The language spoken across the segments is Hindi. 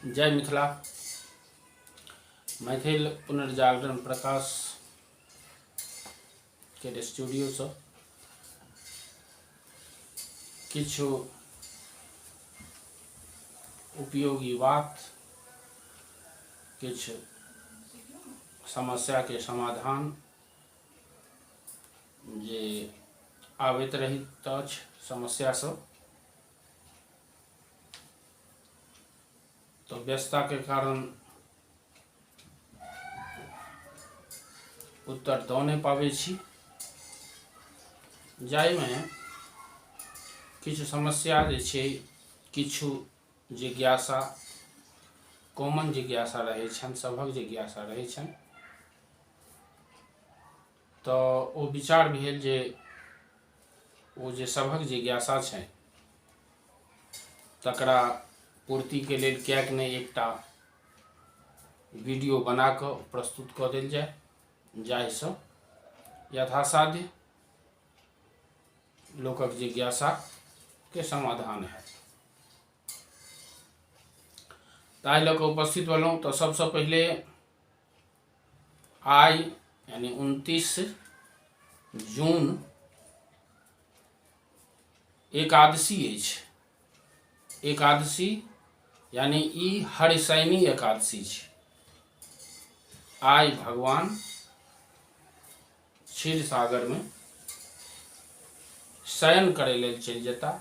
जय मिथिला। मैथिल पुनर्जागरण प्रकाश के स्टूडियो से किछु उपयोगी बात, किछु समस्या के समाधान जे आबैत रहित अछि समस्या सब, तो व्यस्तता के कारण उत्तर दऽ नहि पाबै छी। जाहिमे किछु समस्या जे छै, किछु जिज्ञासा, कॉमन जिज्ञासा रहै छनि, सभक जिज्ञासा रहै छनि। तऽ ओ विचार भेल जे ओ जे सभक जिज्ञासा छै तकरा पूर्ति के लेल किएक नहि एकटा वीडियो बना कऽ प्रस्तुत कऽ देल जाय, जाहिसँ यथासाध्य लोकक जिज्ञासा के समाधान है। ताहि लऽ कऽ उपस्थित भेलहुँ। तऽ सबसँ पहिले आइ यानी 29 जून एकादशी अछि। एकादशी यानी ई हरिशयनी एकादशी छै। आइ भगवान क्षीर सागर में शयन करे लेल चलि जेता।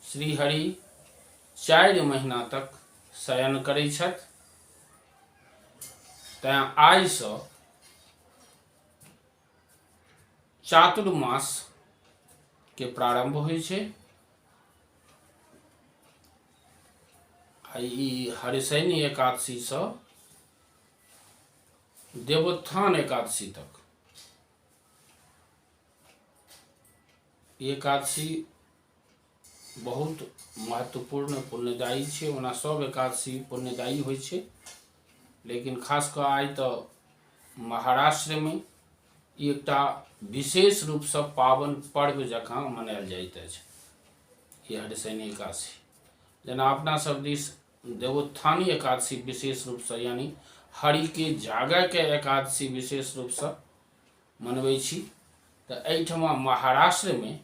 श्री हरि 4 महीना तक शयन करै छथि। तैं आइ सँ चातुर्मास के प्रारंभ होइ छै। ई हरिशयनी एकादशी सँ देवोत्थान एकादशी तक एकादशी बहुत महत्वपूर्ण पुण्यदायी छै। ओना सब एकादशी पुण्यदायी होइ छै, लेकिन खास कऽ आइ तऽ महाराष्ट्र में एकटा विशेष रूप से पावन पर्व जकाँ मनायल जाइत अछि ई हरिशयनी एकादशी। जेना अपना सब दिस देवोत्थानी एकादशी विशेष रूप से यानी हरि के जागय के एकादशी विशेष रूप से मनबै छी। तऽ एहिठमा महाराष्ट्र में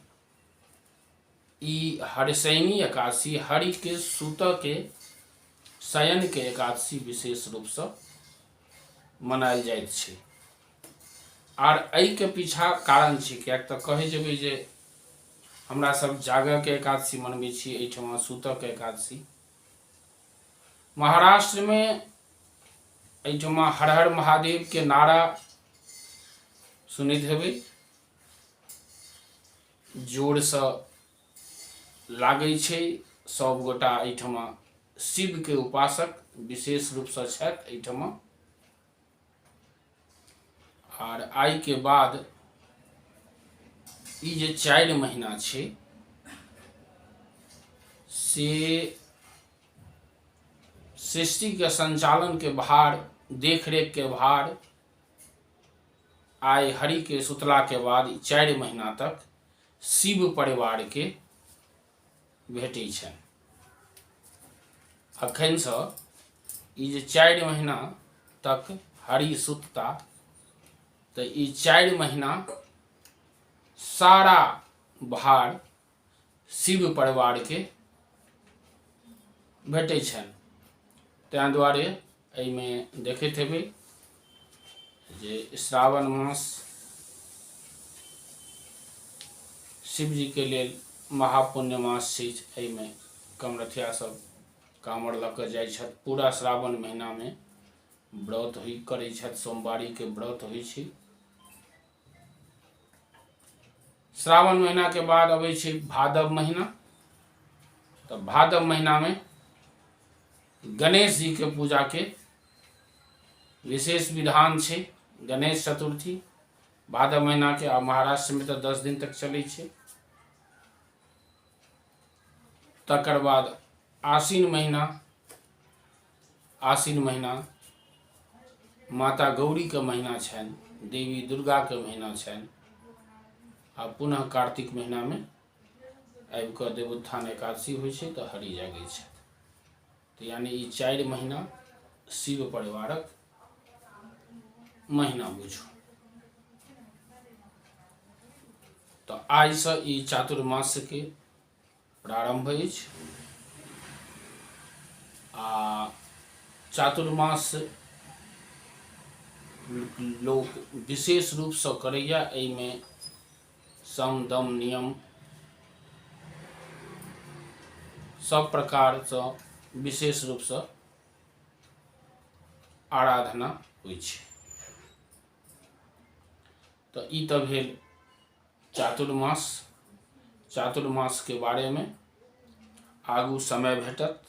ई हरिशयनी एकादशी हरि के सुतऽ के शयन के एकादशी विशेष रूप से मनायल जाइत छै। आर एहि के पीछा कारण छै, किएक तऽ कहै जेबै जे हमरा सब जागऽ के एकादशी मनबै छी, एहिठमा सुतऽ के एकादशी। महाराष्ट्र में एहिठमा हर हर महादेव के नारा सुनैत हेबै, जोर से लागै छै। सब गोटा एहिठमा शिव के उपासक विशेष रूप से छथि एहिठमा। और आई के बाद ई जे 4 महीना छै से सृष्टि के संचालन के भार, देख रेख के भार आइ हरि के सुतला के बाद 4 महीना तक शिव परिवार के भेटै छनि। अखन सँ ई जे 4 महीना तक हरि सुतता, तऽ ई 4 महीना सारा भार शिव परिवार के भेटै छनि। तैं दुआरे एहिमे देखैत हेबै जे श्रावण मास शिव जी के लेल महापुण्य मास छै। एहिमे कामरथिया सब कांवर लऽ कऽ जाइ छथि। पूरा श्रावण महीना में व्रत करै छथि, सोमवारी के व्रत होइ छै। श्रावण महीना के बाद अबै छै भादव महीना। तऽ भादव महीना में गणेश जी के पूजा के विशेष विधान छै। गणेश चतुर्थी भादव महीना के, आ महाराष्ट्र में तो 10 दिन तक चलै छै। तकर बाद आश्विन महीना। आश्विन महीना माता गौरी के महीना छनि, देवी दुर्गा के महीना छनि। आ पुनः कार्तिक महीना में आबि कऽ देवोत्थान एकादशी होइ छै तऽ हरि जागै छथि। यानी ई 4 महीना शिव परिवारक महीना बुझू। तो आई से ई चातुर्मास के प्रारंभ अछि। आ चातुर्मास लोग विशेष रूप से करैया। एहिमे सम दम नियम सब प्रकार से विशेष रूप से आराधना होइ छै। तो ई तो भेल चातुर्मास। चातुर्मास के बारे में आगू समय भेटत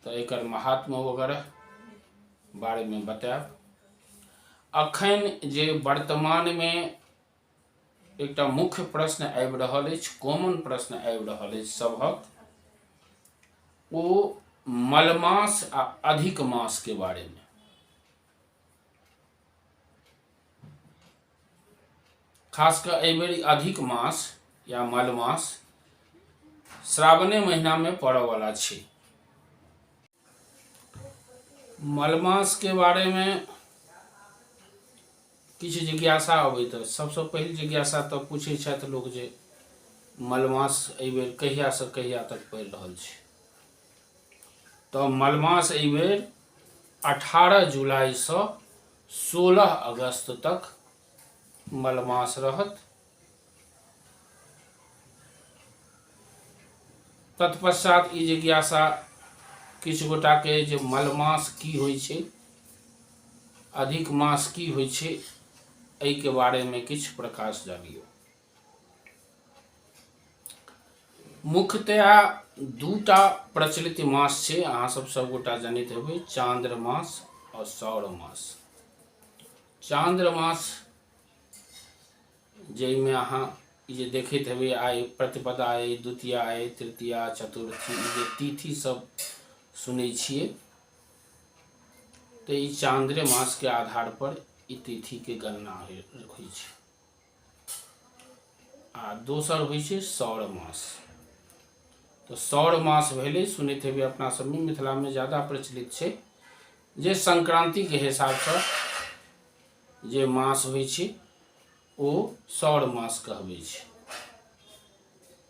तो एकर महात्म्य वगैरह बारे में बताएब। अखन जे वर्तमान में एकटा मुख्य प्रश्न आबि रहल अछि, कॉमन प्रश्न आबि रहल अछि सभक, ओ मलमास आ अधिक मास के बारे में। खासकर एहि बेर अधिक मास या मलमास श्रावणे महीना में पड़े वाला छै। मलमास के बारे में किछु जिज्ञासा अबैत अछि। सबसे पहले जिज्ञासा तो पूछे छथि लोग जे मलमास एहि बेर कहिया से कहिया तक पड़ि रहल छै। तो मलमास एहि बेर 18 जुलाई से 16 अगस्त तक मलमास रहत। तत्पश्चात ई जिज्ञासा किछु गोटा के जे मलमास की होइ छै, अधिक मास की होइ छै, एहि के बारे में किछु प्रकाश डालियौ। मुख्यतया दूटा प्रचलित मास छै, अहाँ सब गोटा जानैत हेबै, चांद्र मास और सौर मास। चांद्र मास जाहिमे अहाँ जे देखैत हेबै आइ प्रतिपदा अइ, द्वितीया अइ, तृतीया, चतुर्थी, जे तिथि सब सुनै छियै, तो ई चांद्र मास के आधार पर ई तिथि के गणना होइ छै। आ दोसर होइ छै सौर मास। तो सौर मास भेलै, सुनैत हेबै अपना सब में, मिथिला में ज़्यादा प्रचलित छै, जे संक्रांति के हिसाब से जे मास होइ छै ओ सौर मास कहबै छै।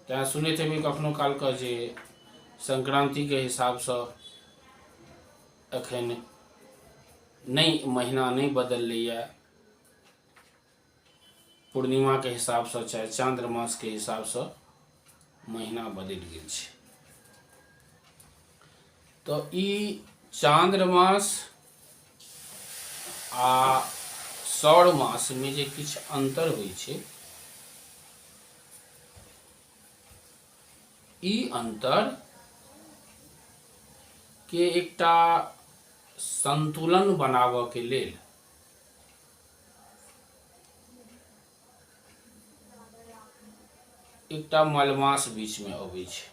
तैं सुनैत हेबै कखनो काल के जे संक्रांति के हिसाब से एखन नहीं महीना नहीं बदलैया, पूर्णिमा के हिसाब से चाहे चांद्र मास के हिसाब से महीना बदल गेल छै। तो ई चांद्र मास आ सौर मास में जे किछु अंतर होइ छै, ई अंतर के एकटा संतुलन बनाबऽ के लेल एकटा मलमास बीच में अबै छै।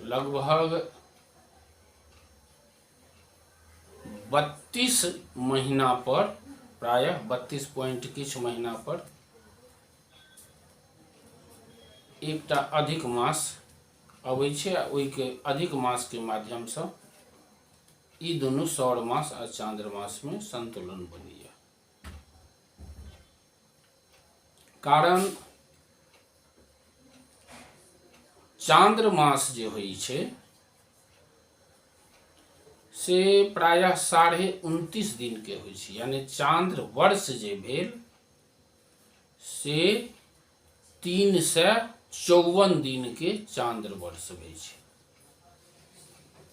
लगभग 32 महीना पर, प्रायः 32 पॉइंट किछु महीना पर एकटा अधिक मास अबै छै। ओहि के अधिक मास के माध्यम से ई दोनों सौर मास आ चांद्र मास में संतुलन बनैया। कारण चांद्र मास जे होइ छै से प्रायः 29.5 दिन के होइ छै, यानी चांद्र वर्ष जे भेल से 354 दिन के चांद्र वर्ष होइ छै।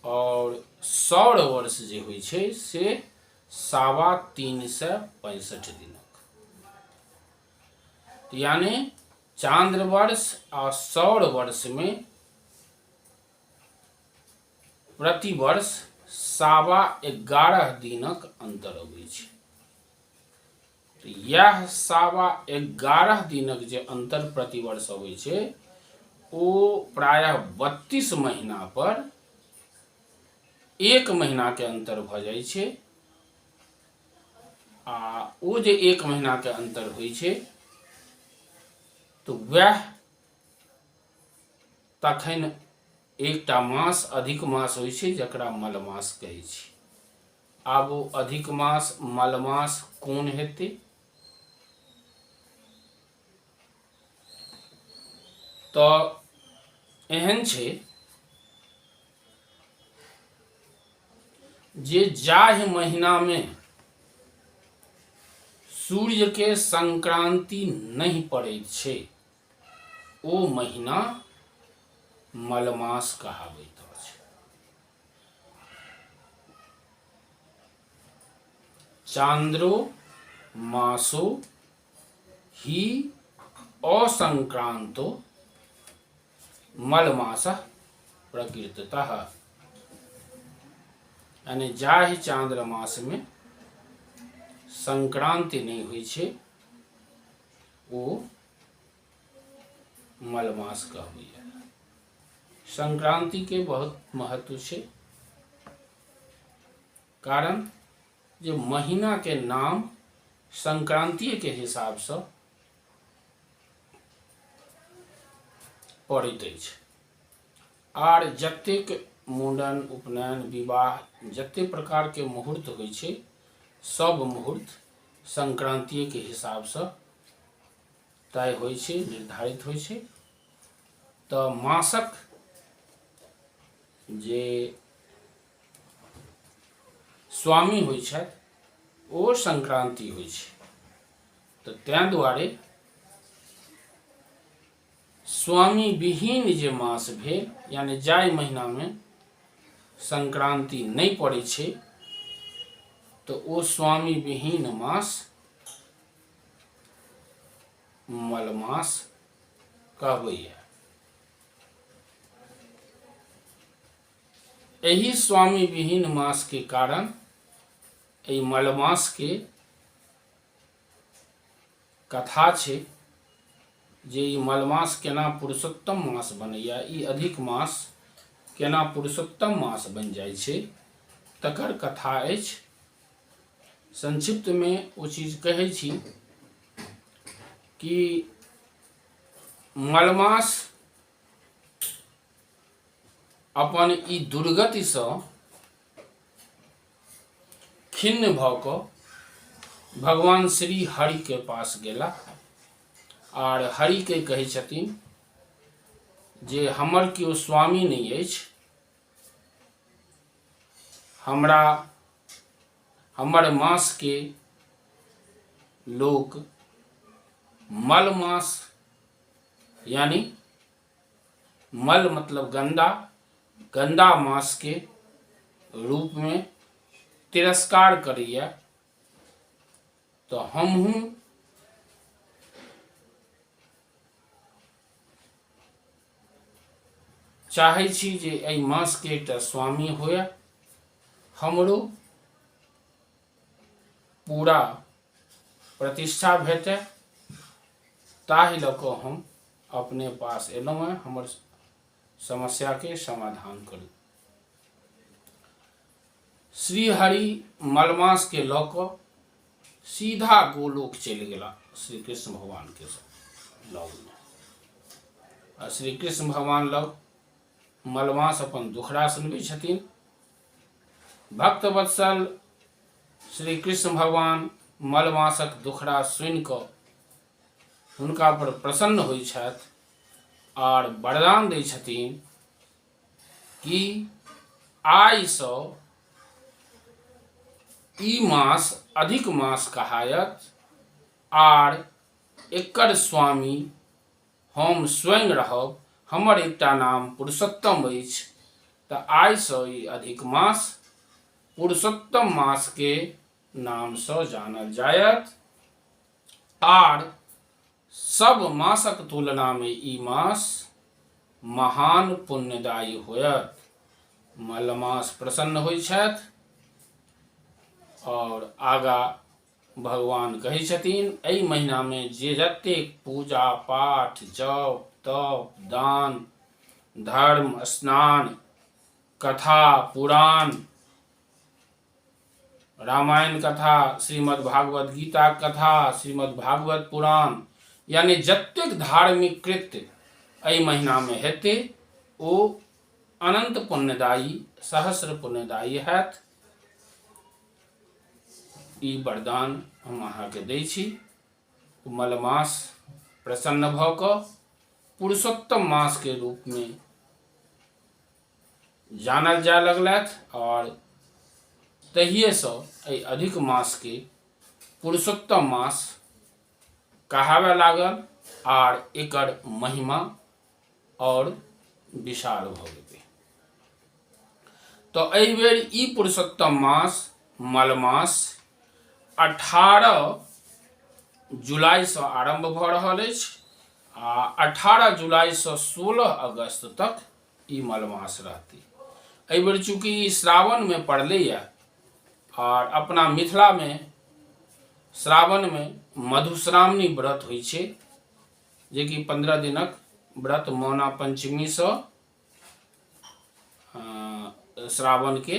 और सौर वर्ष जे होइ छै से 365 दिनक। यानी चांद्र वर्ष और सौर वर्ष में प्रति वर्ष 11.5 दिनक अंतर अबै छै। तो यह 11.5 दिनक जे अंतर प्रति वर्ष अबै छै, ओ प्रायः 32 महीना पर 1 महीना के अंतर भ जाइ छै। आ ओ जे 1 महीना के अंतर होइ छै, तो वह तखन एकटा मास अधिक मास होइ छै जकरा मलमास कहै छी। आब ओ अधिक मास मलमास कोन हेतै? तऽ एहन छै जे जाहि महीना में सूर्य के संक्रांति नहीं पड़ैत छै ओ महीना मलमास कहाबैत अछि। चांद्रो मासो ही असंक्रांतो मलमासः प्रकृततः। यानी जाहि चांद्र मास में संक्रांति नहीं हुई छै वो मलमास कहबैया। संक्रांति के बहुत महत्व छै, कारण जो महीना के नाम संक्रांति के हिसाब से पड़ैत अछि। आर जतेक मुंडन उपनयन विवाह जते प्रकार के मुहूर्त होइ छै सब मुहूर्त संक्रांति के हिसाब से तय होइ छै, निर्धारित होइ छै। तो मासक जे स्वामी होइ छथि ओ संक्रांति होइ छै। तो तैं दुआरे स्वामी विहीन जे मास भेल, यानी जाहि महीना में संक्रांति नहीं पड़ै छै तो ओ स्वामी विहीन मास मलमास कहबैया। एही स्वामी विहीन मास के कारण एही मलमास के कथा छै जे ई मलमास केना पुरुषोत्तम मास बनैया, ई अधिक मास केना पुरुषोत्तम मास बन जाइ छै तकर कथा अछि। संक्षिप्त में ओ चीज कहै छी कि मलमास अपन ई दुर्गति से खिन्न भऽ कऽ भगवान श्री हरि के पास गेला और हरि के कहै छथिन जे हमर केओ स्वामी नहीं अछि, हमरा हमर मास के लोक मल मास यानी मल मतलब गंदा, गंदा मास के रूप में तिरस्कार करैया। तो हमहूँ चाहै छी जे एहि मास के एकटा स्वामी होय, हमरो पूरा प्रतिष्ठा भेटे, ताहि लऽ कऽ हम अपने पास एलहुँ हैं, हमर समस्या के समाधान करू। श्री हरि मलमास के लऽ कऽ सीधा गोलोक चलि गेला श्री कृष्ण भगवान के लग में। श्री कृष्ण भगवान लग मलमास अपन दुखड़ा सुनबै छथिन। भक्त वत्सल श्री कृष्ण भगवान मलमासक दुखड़ा सुनि कऽ हुनका पर प्रसन्न होइ छथि और वरदान दै छथिन कि आइ सँ ई मास अधिक मास कहायत आर एकर स्वामी हम स्वयं रहब, हमर एकटा नाम पुरुषोत्तम अछि। तऽ आइ सँ ई अधिक मास पुरुषोत्तम मास के नाम से जानल जायत आर सब मासक तुलना में ई मास महान पुण्यदायी होयत। मलमास प्रसन्न होइ छथि और आगा भगवान कहै छथिन एहि महीना में जे जतेक पूजा पाठ जप तप दान धर्म स्नान कथा पुराण रामायण कथा श्रीमद् भागवत गीता कथा श्रीमद् भागवत पुराण यानी जतेक धार्मिक कृत्य एहि महीना में हेतै ओ अनंत पुण्यदायी सहस्र पुण्यदायी हैत। ई वरदान हम अहाँके दै छी। मलमास प्रसन्न भऽ कऽ पुरुषोत्तम मास के रूप में जानल जाय लगलथि और तहिएसँ एहि अधिक मास के पुरुषोत्तम मास कहावे लागल और एकर महिमा और विशाल भऽ गेलै। तो एहि बेर ई पुरुषोत्तम मास मलमास 18 जुलाई से आरंभ भऽ रहल अछि आ 18 जुलाई से 16 अगस्त तक ई मलमास रहतै। एहि बेर चूँकि श्रावण में पड़लैए और अपना मिथिला में श्रावण में मधुश्रावणी व्रत होइ छै, जे कि 15 दिनक व्रत मौना पंचमी से श्रावण के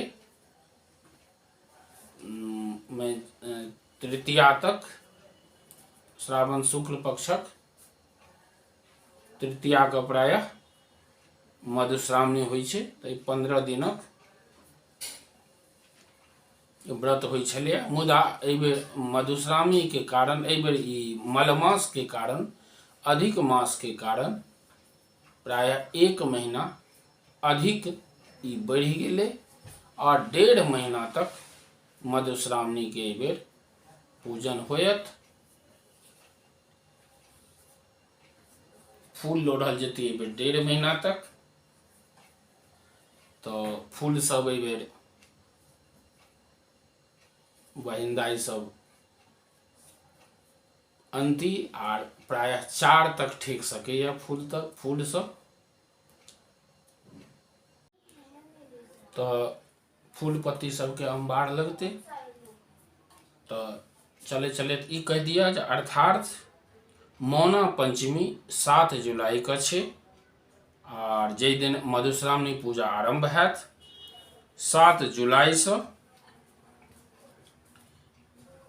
में तृतीया तक, श्रावण शुक्ल पक्षक तृतीया के प्रायः मधुश्रावणी होइ छै। तो 15 दिनक व्रत होइ छलै। मुदा एहि बेर मधुश्रावणी के कारण, एहि बेर ई मलमास के कारण, अधिक मास के कारण प्रायः 1 महीना अधिक ई बढ़ गेलै और 1.5 महीना तक मधुश्रावणी के एहि बेर पूजन होयत। फूल लोढ़ल जेतै एहि बेर 1.5 महीना तक। तो फूल सब एहि बेर बहिनदाई सब अंती आर प्रायः 4 तक ठेक सकैया फूल सब। तो फूल पत्ती सबके अंबार लगते। तो चले चले ई कह दिया जे अर्थात मौना पंचमी 7 जुलाई के छै और जे दिन मधुश्रावणी पूजा आरंभ हैत 7 जुलाई से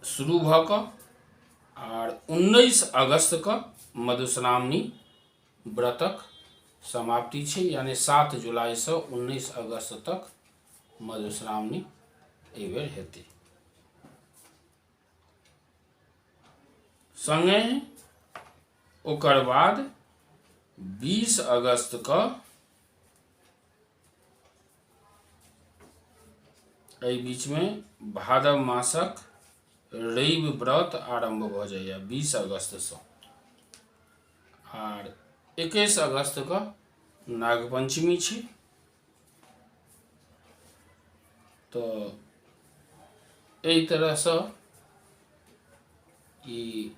शुरू भऽ कऽ और 19 अगस्त का मधुश्रावणी व्रतक समाप्ति छै। यानी 7 जुलाई से 19 अगस्त तक मधुश्रावणी एहि बेर हेतै। संगे ओकर बाद 20 अगस्त का एहि बीच में भादव मासक रवि व्रत आरंभ भऽ जाइए 20 अगस्त से और 21 अगस्त का नागपंचमी छै। तो एहि तरह से ई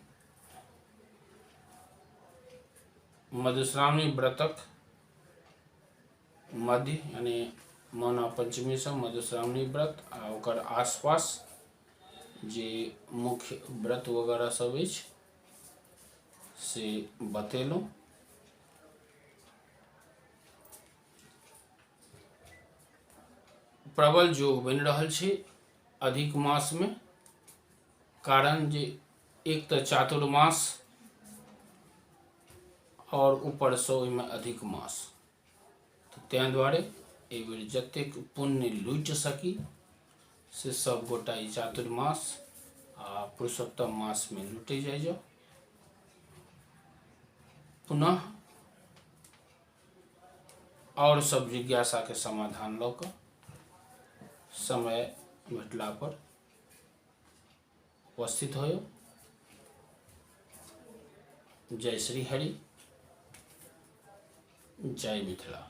मधुश्रावणी व्रतक मध्य यानी मौना पंचमी से मधुश्रावणी व्रत आ ओकर आसपास जे मुख्य व्रत वगैरह सब अछि से बतेलहुँ। प्रबल योग बनि रहल छै अधिक मास में, कारण जे एक तो चातुर्मास और ऊपर से ओहिमे अधिक मास। तो तैं दुआरे एहि बेर जतेक पुण्य लुटि सकी से सब गोटा ई चातुर्मास आ पुरुषोत्तम मास में लुटे जाइए। पुनः और सब जिज्ञासा के समाधान लऽ कऽ समय भेटला पर उपस्थित हो। जय श्री हरि, जय मिथिला।